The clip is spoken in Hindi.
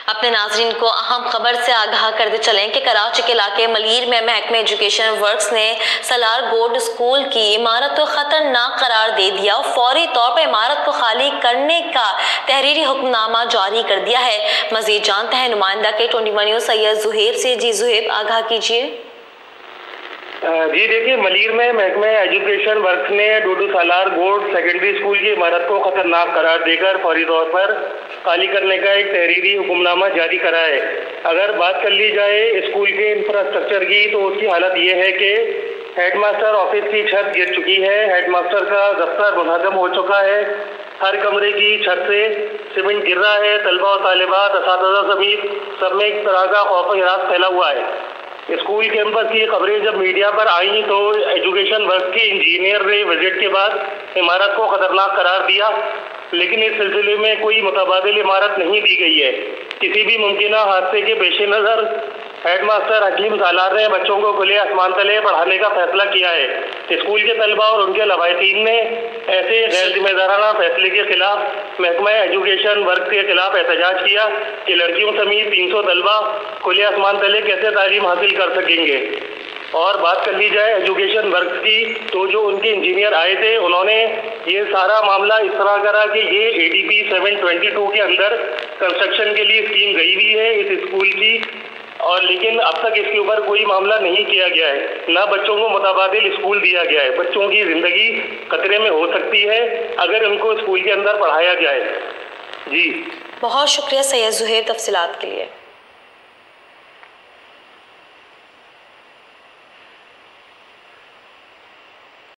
अपने नाज़रीन को अहम खबर से आगाह करते चलें कि कराची के इलाके मलीर में महकमे एजुकेशन वर्क्स ने सलार गोल्ड स्कूल की इमारत को खतरनाक करार दे दिया और फौरी तौर पर इमारत को खाली करने का तहरीरी हुक्मनामा जारी कर दिया है। मजीद जानते हैं नुमाइंदा के 21 न्यूज़ सैयद जुहेब से। जी जुहेब, आगाह कीजिए। जी देखिए, मलीर में महकमे एजुकेशन वर्क्स ने डूडू सालार गोल्ड सेकेंडरी स्कूल की इमारत को खतरनाक करार देकर फौरी तौर पर खाली करने का एक तहरीरी हुक्मनामा जारी करा है। अगर बात कर ली जाए स्कूल के इंफ्रास्ट्रक्चर की, तो उसकी हालत ये है कि हेडमास्टर ऑफिस की छत गिर चुकी है, हेडमास्टर का दफ्तर मुनहदम हो चुका है, हर कमरे की छत से सीमेंट गिर रहा है, तलबा और तालिबात, असातिज़ा समेत सब में एक तरह का खौफ और हिरास फैला हुआ है। स्कूल कैंपस की खबरें जब मीडिया पर आई तो एजुकेशन वर्क के इंजीनियर ने विजिट के बाद इमारत को खतरनाक करार दिया, लेकिन इस सिलसिले में कोई मुतबादिल इमारत नहीं दी गई है। किसी भी मुमकिन हादसे के पेश नज़र हेडमास्टर हकीम सालार ने बच्चों को खुले आसमान तले पढ़ाने का फैसला किया है। स्कूल के तलबा और उनके लवाहिकीन ने ऐसे गैर जिम्मेदाराना फैसले के खिलाफ महकमा एजुकेशन वर्क के खिलाफ एहतजाज किया कि लड़कियों समेत 300 तलबा खुले आसमान तले कैसे तालीम हासिल कर सकेंगे। और बात कर ली जाए एजुकेशन वर्क की, तो जो उनके इंजीनियर आए थे उन्होंने ये सारा मामला इस तरह करा कि ये ADP 722 के अंदर कंस्ट्रक्शन के लिए स्कीम गई हुई है इस स्कूल की, और लेकिन अब तक इसके ऊपर कोई मामला नहीं किया गया है, ना बच्चों को मुतबादिल स्कूल दिया गया है। बच्चों की ज़िंदगी खतरे में हो सकती है अगर उनको स्कूल के अंदर पढ़ाया जाए। जी बहुत शुक्रिया सैयद जुहेब तफसीलात के लिए।